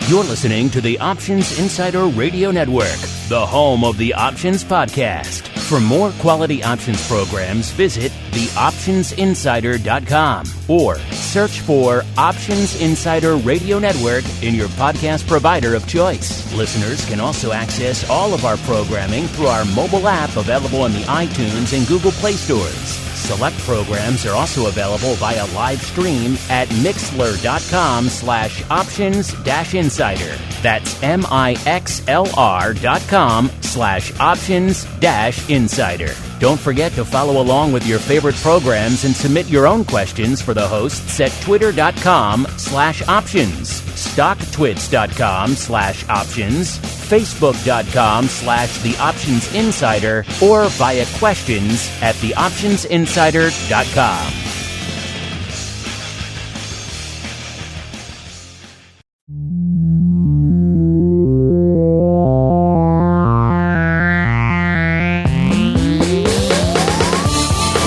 You're listening to the Options Insider Radio Network, the home of the Options Podcast. For more quality options programs, visit theoptionsinsider.com or search for Options Insider Radio Network in your podcast provider of choice. Listeners can also access all of our programming through our mobile app available in the iTunes and Google Play stores. Select programs are also available via live stream at mixlr.com/options-insider. That's mixlr.com/options-insider. Don't forget to follow along with your favorite programs and submit your own questions for the hosts at twitter.com/options, stocktwits.com/options, facebook.com/theoptionsinsider, or via questions at theoptionsinsider.com.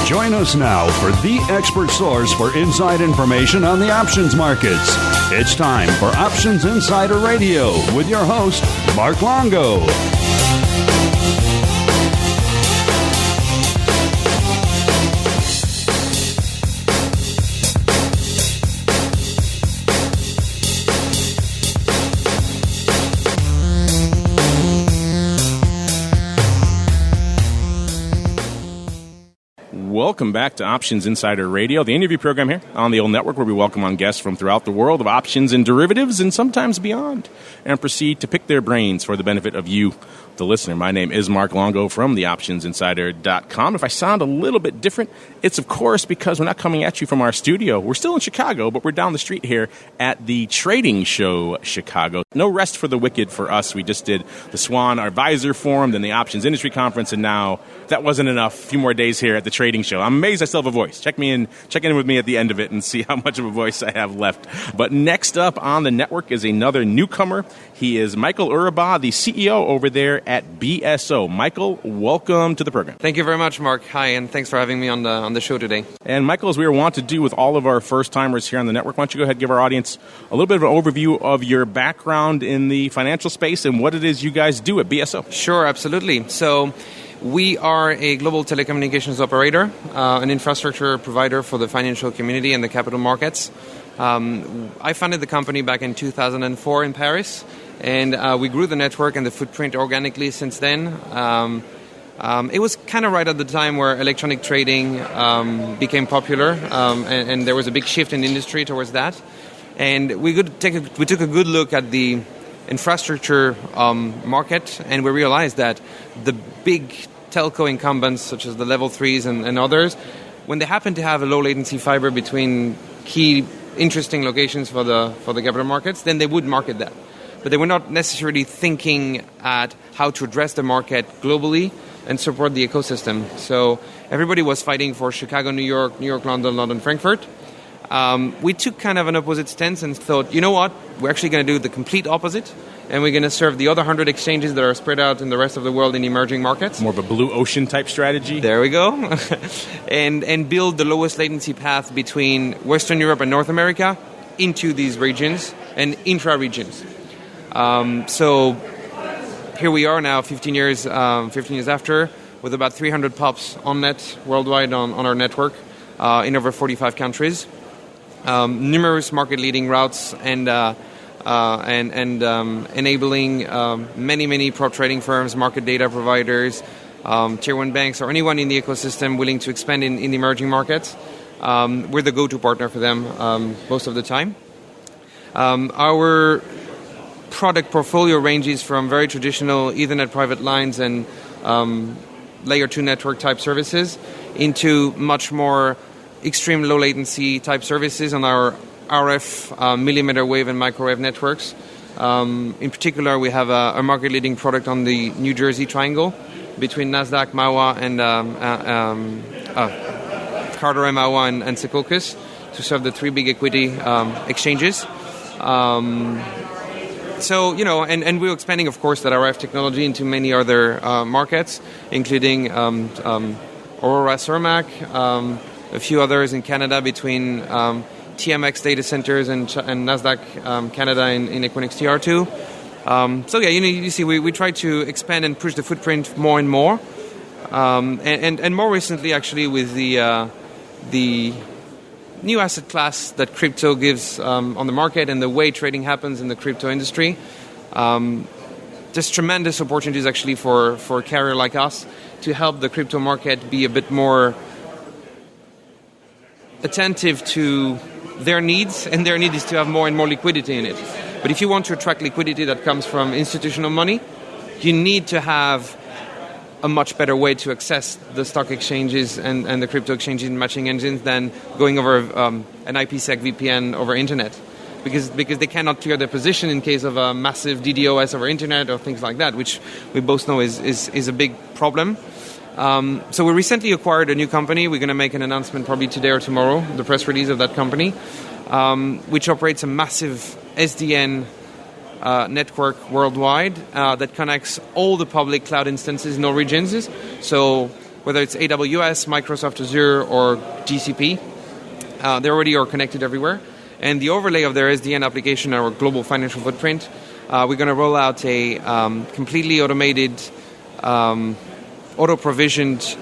Join us now for the expert source for inside information on the options markets. It's time for Options Insider Radio with your host, Mark Longo. Welcome back to Options Insider Radio, the interview program here on the old network where we welcome on guests from throughout the world of options and derivatives and sometimes beyond and proceed to pick their brains for the benefit of you, the listener. My name is Mark Longo from theoptionsinsider.com. If I sound a little bit different, it's of course because we're not coming at you from our studio. We're still in Chicago, but we're down the street here at the Trading Show Chicago. No rest for the wicked for us. We just did the Swan Advisor Forum, then the Options Industry Conference, and now that wasn't enough. A few more days here at the Trading Show. I'm amazed I still have a voice. Check in with me at the end of it and see how much of a voice I have left. But next up on the network is another newcomer. He is Michael Ourabah, the CEO over there at BSO. Michael, welcome to the program. Thank you very much, Mark. Hi, and thanks for having me on the show today. And Michael, as we want to do with all of our first-timers here on the network, why don't you go ahead and give our audience a little bit of an overview of your background in the financial space and what it is you guys do at BSO. Sure, absolutely. So we are a global telecommunications operator, an infrastructure provider for the financial community and the capital markets. I founded the company back in 2004 in Paris, and we grew the network and the footprint organically since then. It was kind of right at the time where electronic trading became popular, and there was a big shift in the industry towards that. And we took a good look at the infrastructure market, and we realized that the big telco incumbents, such as the level 3s and others, when they happen to have a low latency fiber between key interesting locations for the capital markets, then they would market that. But they were not necessarily thinking at how to address the market globally and support the ecosystem. So everybody was fighting for Chicago, New York, London, London, Frankfurt. We took kind of an opposite stance and thought, you know what, we're actually going to do the complete opposite, and we're going to serve the other 100 exchanges that are spread out in the rest of the world in emerging markets. More of a blue ocean type strategy. There we go. and build the lowest latency path between Western Europe and North America into these regions and intra-regions. So here we are now, 15 years after, with about 300 POPs on net worldwide on our network in over 45 countries. Numerous market-leading routes and enabling many prop trading firms, market data providers, tier 1 banks, or anyone in the ecosystem willing to expand in the emerging markets. We're the go-to partner for them most of the time. Our product portfolio ranges from very traditional Ethernet private lines and layer 2 network type services into much more extreme low latency type services on our RF, millimeter wave and microwave networks. In particular, we have a market leading product on the New Jersey Triangle between NASDAQ, MAWA, and Carter, MAWA, and Secaucus to serve the 3 big equity exchanges. So, and we're expanding, of course, that RF technology into many other markets, including Aurora, Cermak, a few others in Canada between TMX data centers and Nasdaq Canada in Equinix TR2. You see, we try to expand and push the footprint more and more. And more recently, actually, with the new asset class that crypto gives on the market and the way trading happens in the crypto industry, there's tremendous opportunities actually for a carrier like us to help the crypto market be a bit more attentive to their needs, and their need is to have more and more liquidity in it. But if you want to attract liquidity that comes from institutional money, you need to have a much better way to access the stock exchanges and the crypto exchanges and matching engines than going over an IPsec VPN over internet. Because they cannot clear their position in case of a massive DDoS over internet or things like that, which we both know is a big problem. So we recently acquired a new company. We're going to make an announcement probably today or tomorrow, the press release of that company, which operates a massive SDN network worldwide that connects all the public cloud instances in all regions. So whether it's AWS, Microsoft Azure, or GCP, they already are connected everywhere. And the overlay of their SDN application, our global financial footprint, we're going to roll out a completely automated, auto-provisioned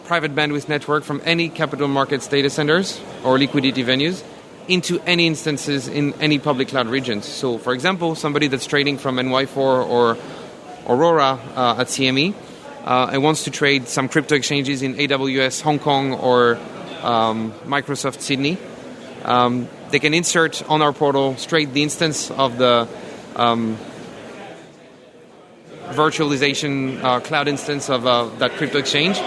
private bandwidth network from any capital markets data centers or liquidity venues into any instances in any public cloud regions. So, for example, somebody that's trading from NY4 or Aurora at CME and wants to trade some crypto exchanges in AWS Hong Kong or Microsoft Sydney, they can insert on our portal straight the instance of the virtualization cloud instance of that crypto exchange.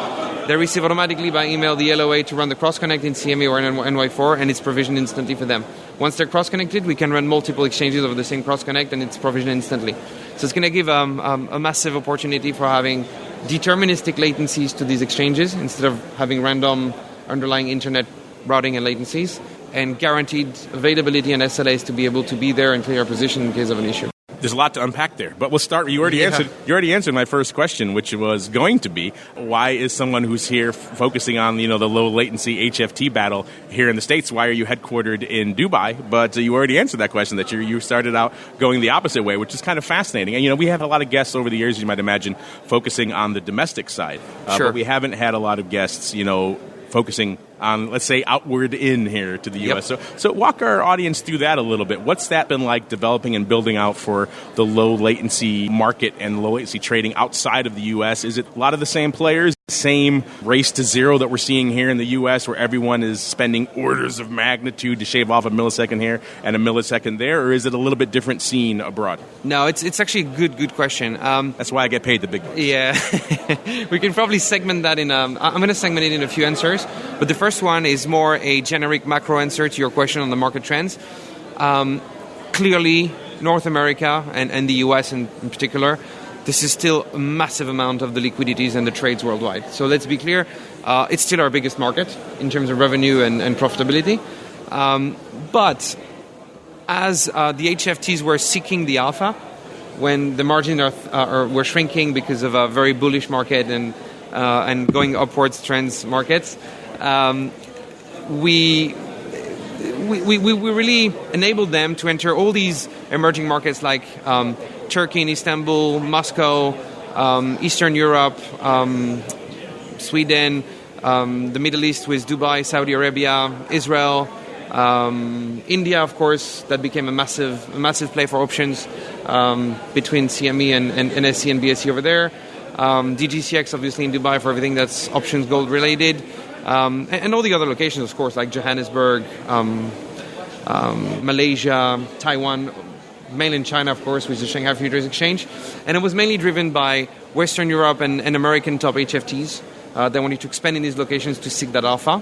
They receive automatically by email the LOA to run the cross-connect in CME or NY4, and it's provisioned instantly for them. Once they're cross-connected, we can run multiple exchanges over the same cross-connect, and it's provisioned instantly. So it's going to give a massive opportunity for having deterministic latencies to these exchanges instead of having random underlying internet routing and latencies, and guaranteed availability and SLAs to be able to be there and clear our position in case of an issue. There's a lot to unpack there, but we'll start. You already answered my first question, which was going to be, why is someone who's here focusing on the low latency HFT battle here in the States? Why are you headquartered in Dubai? But you already answered that question. That you started out going the opposite way, which is kind of fascinating. And we have a lot of guests over the years, you might imagine, focusing on the domestic side. Sure. But we haven't had a lot of guests, focusing on, let's say, outward in here to the U.S. Yep. So walk our audience through that a little bit. What's that been like developing and building out for the low latency market and low latency trading outside of the U.S.? Is it a lot of the same players, same race to zero that we're seeing here in the U.S. where everyone is spending orders of magnitude to shave off a millisecond here and a millisecond there, or is it a little bit different scene abroad? No, it's actually a good question. That's why I get paid the big bucks. Yeah. We can probably segment that in... I'm going to segment it in a few answers, but the first one is more a generic macro answer to your question on the market trends. Clearly, North America and the US in particular, this is still a massive amount of the liquidities and the trades worldwide. So let's be clear, it's still our biggest market in terms of revenue and profitability. But as the HFTs were seeking the alpha, when the margins were shrinking because of a very bullish market and going upwards trends markets, we really enabled them to enter all these emerging markets like Turkey and Istanbul, Moscow, Eastern Europe, Sweden, the Middle East with Dubai, Saudi Arabia, Israel, India, of course. That became a massive play for options between CME and NSE and BSE over there. DGCX, obviously, in Dubai for everything that's options gold related. And all the other locations, of course, like Johannesburg, Malaysia, Taiwan, mainland China, of course, with the Shanghai Futures Exchange. And it was mainly driven by Western Europe and American top HFTs that wanted to expand in these locations to seek that alpha.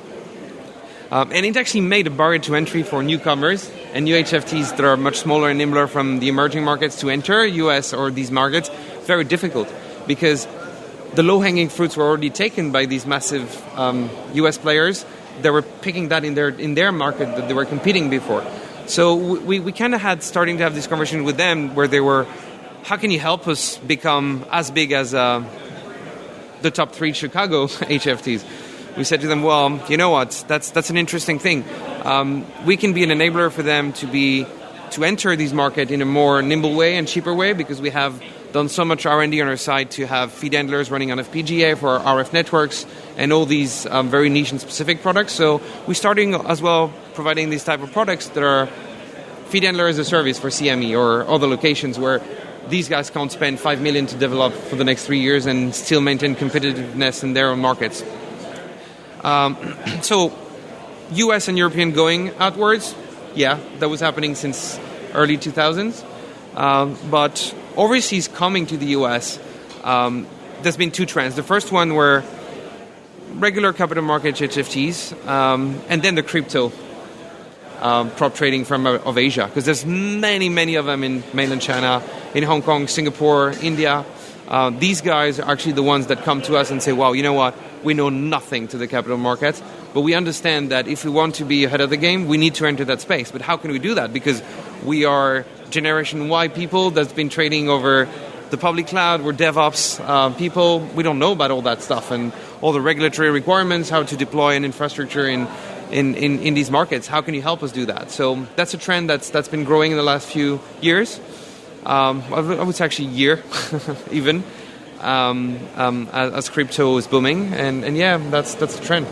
And it actually made a barrier to entry for newcomers and new HFTs that are much smaller and nimbler from the emerging markets to enter US or these markets very difficult, because the low-hanging fruits were already taken by these massive US players that were picking that in their market that they were competing before. So we kind of had starting to have this conversation with them where they were, how can you help us become as big as the top 3 Chicago HFTs? We said to them, well, you know what, that's an interesting thing. we can be an enabler for them to enter these markets in a more nimble way and cheaper way, because we have done so much R&D on our side to have feed handlers running on FPGA for our RF networks and all these very niche and specific products. So we're starting as well providing these type of products that are feed handler as a service for CME or other locations where these guys can't spend $5 million to develop for the next 3 years and still maintain competitiveness in their own markets. So US and European going outwards, yeah, that was happening since early 2000s. But overseas coming to the US, there's been two trends. The first one were regular capital market HFTs, and then the crypto prop trading of Asia, because there's many of them in mainland China, in Hong Kong, Singapore, India. These guys are actually the ones that come to us and say, wow, you know what, we know nothing to the capital markets, but we understand that if we want to be ahead of the game, we need to enter that space. But how can we do that? Because we are Generation Y people that's been trading over the public cloud, we're DevOps people, we don't know about all that stuff and all the regulatory requirements, how to deploy an infrastructure in these markets. How can you help us do that? So that's a trend that's been growing in the last few years. I would say actually year, even, as crypto is booming. And yeah, that's the trend.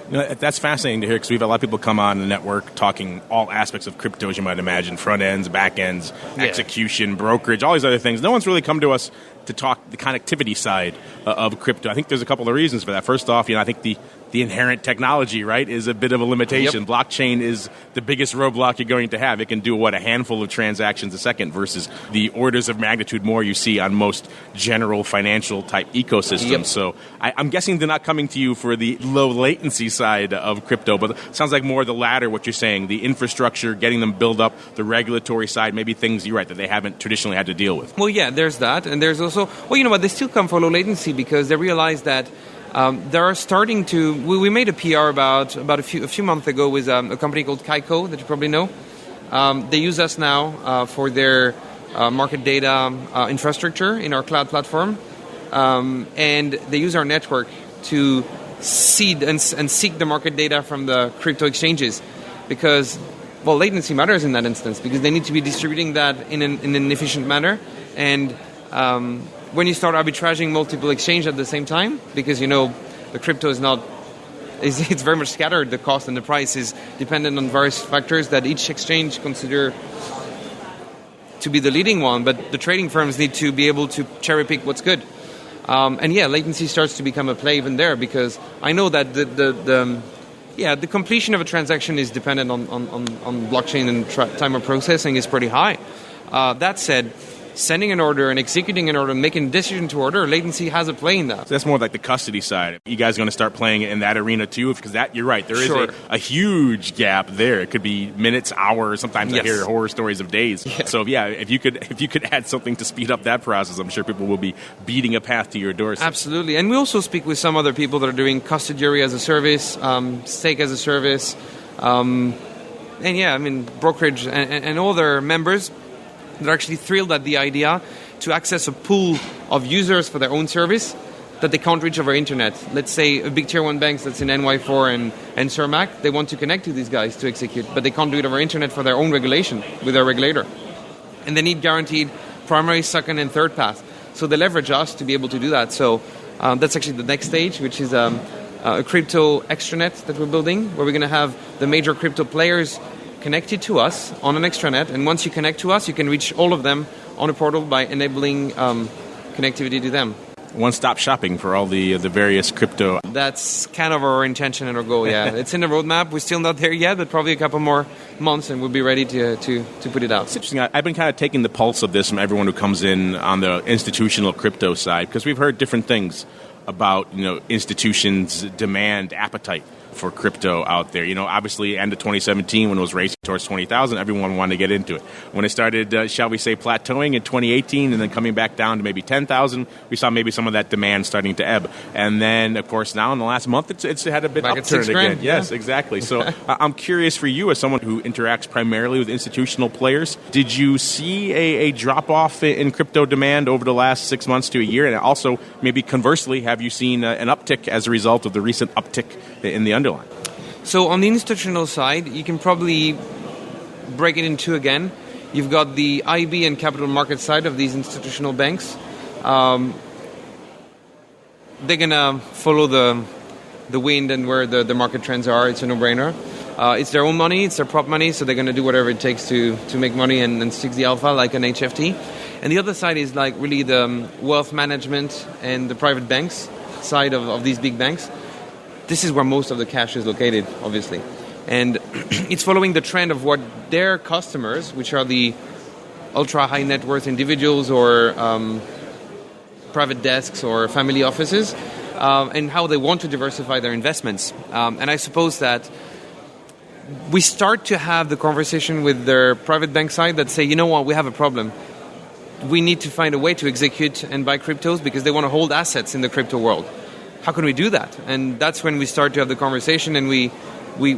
You know, that's fascinating to hear, because we have a lot of people come on the network talking all aspects of crypto, as you might imagine, front ends, back ends, execution, brokerage, all these other things. No one's really come to us to talk the connectivity side of crypto. I think there's a couple of reasons for that. First off, I think the inherent technology, right, is a bit of a limitation. Yep. Blockchain is the biggest roadblock you're going to have. It can do, a handful of transactions a second versus the orders of magnitude more you see on most general financial type ecosystems. Yep. So I'm guessing they're not coming to you for the low latency side of crypto, but it sounds like more the latter, what you're saying, the infrastructure, getting them build up, the regulatory side, maybe things, you're right, that they haven't traditionally had to deal with. Well, yeah, there's that. And there's also, well, you know what, they still come for low latency because they realize that they're starting to. We made a PR about a few months ago with a company called Kaiko that you probably know. They use us now for their market data infrastructure in our cloud platform, and they use our network to seed and seek the market data from the crypto exchanges, because latency matters in that instance because they need to be distributing that in an efficient manner. And when you start arbitraging multiple exchanges at the same time, because the crypto it's very much scattered, the cost and the price is dependent on various factors that each exchange consider to be the leading one, but the trading firms need to be able to cherry pick what's good. And latency starts to become a play even there, because I know that the completion of a transaction is dependent on blockchain, and time of processing is pretty high. That said, sending an order and executing an order and making a decision to order, latency has a play in that. So that's more like the custody side. You guys are going to start playing in that arena too? Because you're right, there is a huge gap there. It could be minutes, hours. Sometimes I hear horror stories of days. Yeah. So if you could add something to speed up that process, I'm sure people will be beating a path to your doorstep. Absolutely. And we also speak with some other people that are doing custody as a service, stake as a service, brokerage and all their members. They're actually thrilled at the idea to access a pool of users for their own service that they can't reach over internet. Let's say a big tier 1 bank that's in NY4 and Cermac, they want to connect to these guys to execute, but they can't do it over internet for their own regulation with their regulator. And they need guaranteed primary, second, and third path. So they leverage us to be able to do that. So that's actually the next stage, which is a crypto extranet that we're building, where we're going to have the major crypto players connected to us on an extranet, and once you connect to us, you can reach all of them on a portal by enabling connectivity to them. One-stop shopping for all the various crypto. That's kind of our intention and our goal, yeah. It's in the roadmap. We're still not there yet, but probably a couple more months, and we'll be ready to put it out. It's interesting. I've been kind of taking the pulse of this from everyone who comes in on the institutional crypto side, because we've heard different things about institutions' demand, appetite for crypto out there. Obviously, end of 2017, when it was racing towards 20,000, everyone wanted to get into it. When it started, shall we say, plateauing in 2018 and then coming back down to maybe 10,000, we saw maybe some of that demand starting to ebb. And then, of course, now in the last month, it's had a bit back upturn again. Yes, yeah. Exactly. So I'm curious for you, as someone who interacts primarily with institutional players, did you see a drop-off in crypto demand over the last 6 months to a year? And also, maybe conversely, have you seen an uptick as a result of the recent uptick in the underlying? So on the institutional side, you can probably break it in two again. You've got the IB and capital market side of these institutional banks. They're going to follow the wind and where the market trends are. It's a no-brainer. It's their own money, it's their prop money, so they're going to do whatever it takes to make money and stick the alpha like an HFT. And the other side is like really the wealth management and the private banks side of these big banks. This is where most of the cash is located, obviously. And it's following the trend of what their customers, which are the ultra-high net worth individuals or private desks or family offices, and how they want to diversify their investments. And I suppose that we start to have the conversation with their private bank side that say, you know what, we have a problem. We need to find a way to execute and buy cryptos because they want to hold assets in the crypto world. How can we do that? And that's when we start to have the conversation, and we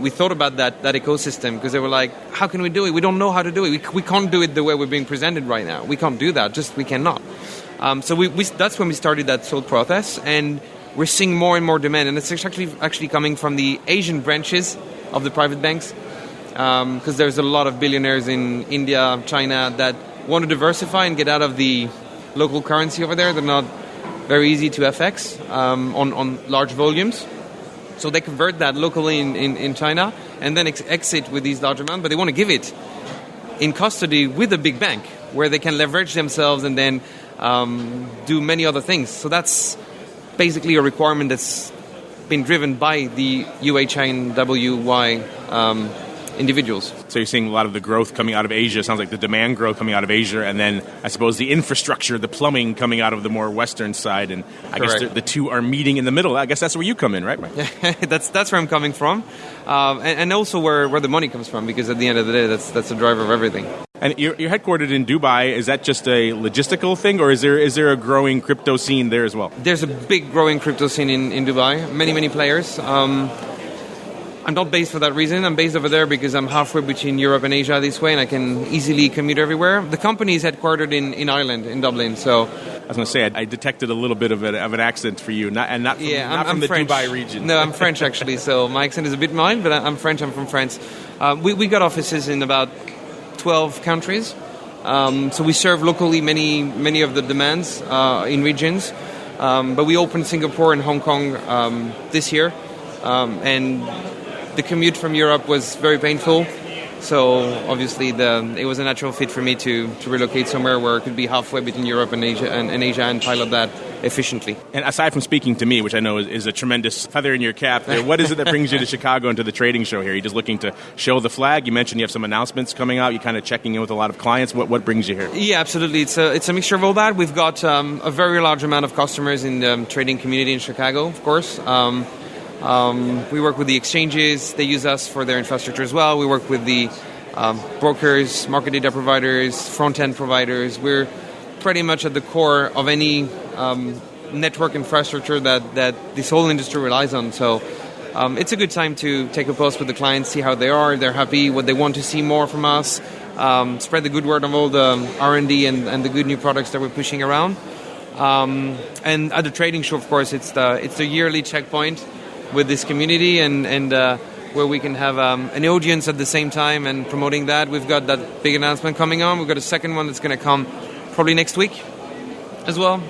thought about that ecosystem, because they were like, how can we do it? We don't know how to do it. We can't do it the way we're being presented right now. We can't do that. We cannot. So that's when we started that thought process, and we're seeing more and more demand. And it's actually coming from the Asian branches of the private banks, because there's a lot of billionaires in India, China, that want to diversify and get out of the local currency over there. They're not very easy to FX on large volumes. So they convert that locally in China and then exit with these large amounts, but they want to give it in custody with a big bank where they can leverage themselves and then do many other things. So that's basically a requirement that's been driven by the UHNWY individuals. So you're seeing a lot of the growth coming out of Asia. It sounds like the demand growth coming out of Asia, and then I suppose the infrastructure, the plumbing coming out of the more Western side. And I Correct. guess the two are meeting in the middle. I guess that's where you come in, right, Mike? That's where I'm coming from, and also where the money comes from, because at the end of the day, that's the driver of everything. And you're headquartered in Dubai. Is that just a logistical thing, or is there a growing crypto scene there as well? There's a big growing crypto scene in Dubai. Many players. I'm not based for that reason. I'm based over there because I'm halfway between Europe and Asia this way, and I can easily commute everywhere. The company is headquartered in Ireland, in Dublin. So I was going to say, I detected a little bit of an accent for you, not from the French. Dubai region. No, I'm French actually, so my accent is a bit mild, but I'm French. I'm from France. We got offices in about 12 countries. So we serve locally many of the demands in regions. But we opened Singapore and Hong Kong this year, and the commute from Europe was very painful, so obviously it was a natural fit for me to relocate somewhere where it could be halfway between Europe and Asia and pilot that efficiently. And aside from speaking to me, which I know is a tremendous feather in your cap there, what is it that brings you to Chicago and to the trading show here? Are you just looking to show the flag? You mentioned you have some announcements coming out. You're kind of checking in with a lot of clients. What brings you here? Yeah, absolutely. It's a mixture of all that. We've got a very large amount of customers in the trading community in Chicago, of course. We work with the exchanges. They use us for their infrastructure as well. We work with the brokers, market data providers, front-end providers. We're pretty much at the core of any network infrastructure that this whole industry relies on. So it's a good time to take a pulse with the clients, see how they are, they're happy, what they want to see more from us, spread the good word of all the R&D and the good new products that we're pushing around. And at the trading show, of course, it's the yearly checkpoint with this community and where we can have an audience at the same time and promoting that. We've got that big announcement coming on. We've got a second one that's going to come probably next week as well.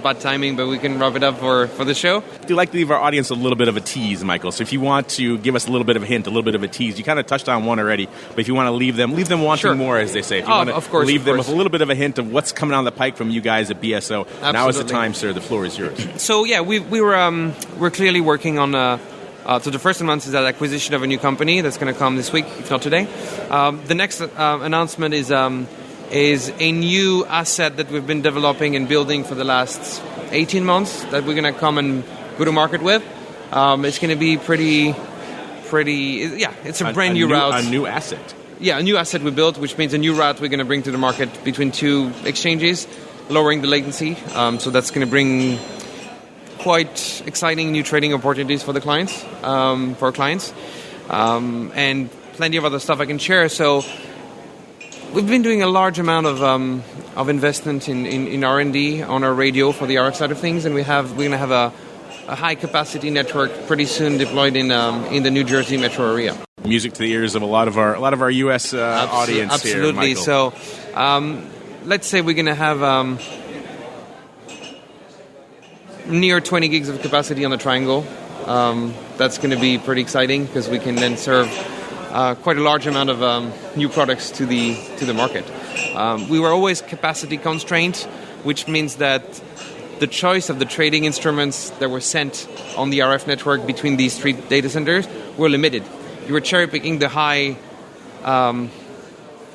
Bad timing, but we can wrap it up for the show. Do you like to leave our audience a little bit of a tease, Michael? So if you want to give us a little bit of a hint, a little bit of a tease, you kind of touched on one already, but if you want to leave them wanting Sure. more, as they say. If you want to of course, leave them with a little bit of a hint of what's coming down the pike from you guys at BSO. Absolutely. Now is the time, sir. The floor is yours. So yeah, we're clearly working on. So the first announcement is that acquisition of a new company that's going to come this week, if not today. The next announcement is a new asset that we've been developing and building for the last 18 months that we're going to come and go to market with. It's going to be pretty. It's a brand new route. A new asset. Yeah, a new asset we built, which means a new route we're going to bring to the market between two exchanges, lowering the latency. So that's going to bring quite exciting new trading opportunities for the clients, and plenty of other stuff I can share. So we've been doing a large amount of investment in R&D on our radio for the RF side of things, and we're going to have a high-capacity network pretty soon deployed in the New Jersey metro area. Music to the ears of a lot of our U.S. audience absolutely. here, Michael. So let's say we're going to have near 20 gigs of capacity on the triangle. That's going to be pretty exciting because we can then serve quite a large amount of new products to the market. We were always capacity constrained, which means that the choice of the trading instruments that were sent on the RF network between these three data centers were limited. You were cherry-picking the high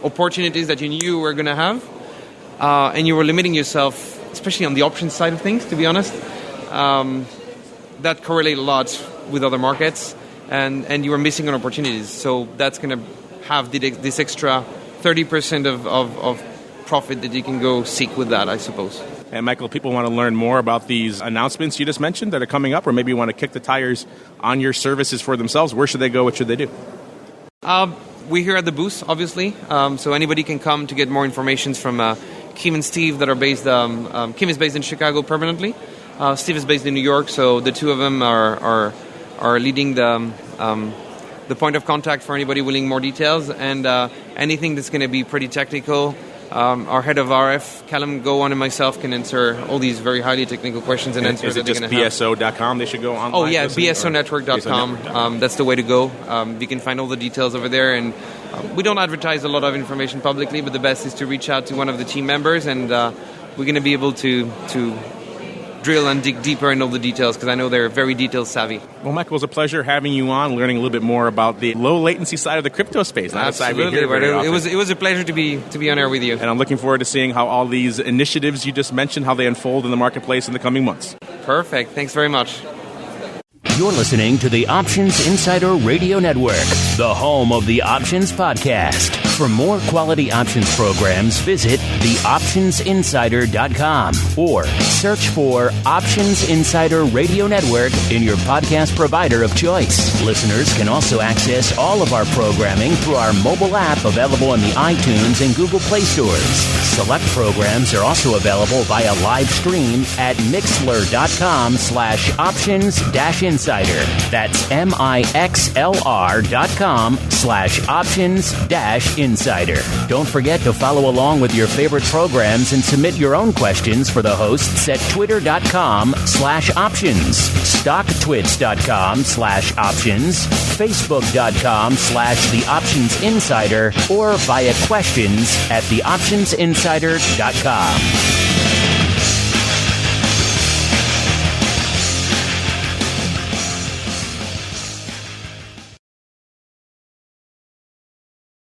opportunities that you knew were going to have, and you were limiting yourself, especially on the options side of things, to be honest. That correlate a lot with other markets, and you were missing on opportunities. So that's going to have this extra 30% of profit that you can go seek with that, I suppose. And Michael, people want to learn more about these announcements you just mentioned that are coming up, or maybe want to kick the tires on your services for themselves. Where should they go? What should they do? We're here at the booth, obviously, so anybody can come to get more information from Kim and Steve that are based. Kim is based in Chicago permanently. Steve is based in New York, so the two of them are leading the point of contact for anybody willing more details, and anything that's going to be pretty technical. Our head of RF, Callum Gowan, and myself can answer all these very highly technical questions and answers. Is it just BSO.com they should go online? Oh, yeah, BSOnetwork.com. That's the way to go. You can find all the details over there. And we don't advertise a lot of information publicly, but the best is to reach out to one of the team members, and we're going to be able to drill and dig deeper in all the details, because I know they're very detail savvy. Well, Michael, it was a pleasure having you on, learning a little bit more about the low latency side of the crypto space. Absolutely, it was a pleasure to be on air with you. And I'm looking forward to seeing how all these initiatives you just mentioned, how they unfold in the marketplace in the coming months. Perfect. Thanks very much. You're listening to the Options Insider Radio Network, the home of the Options Podcast. For more quality options programs, visit theoptionsinsider.com or search for Options Insider Radio Network in your podcast provider of choice. Listeners can also access all of our programming through our mobile app available in the iTunes and Google Play stores. Select programs are also available via live stream at mixlr.com/options-insider. That's mixlr.com/options-insider. Don't forget to follow along with your favorite programs and submit your own questions for the hosts at twitter.com/options, stocktwits.com/options, facebook.com/theoptionsinsider, or via questions@theoptionsinsider.com.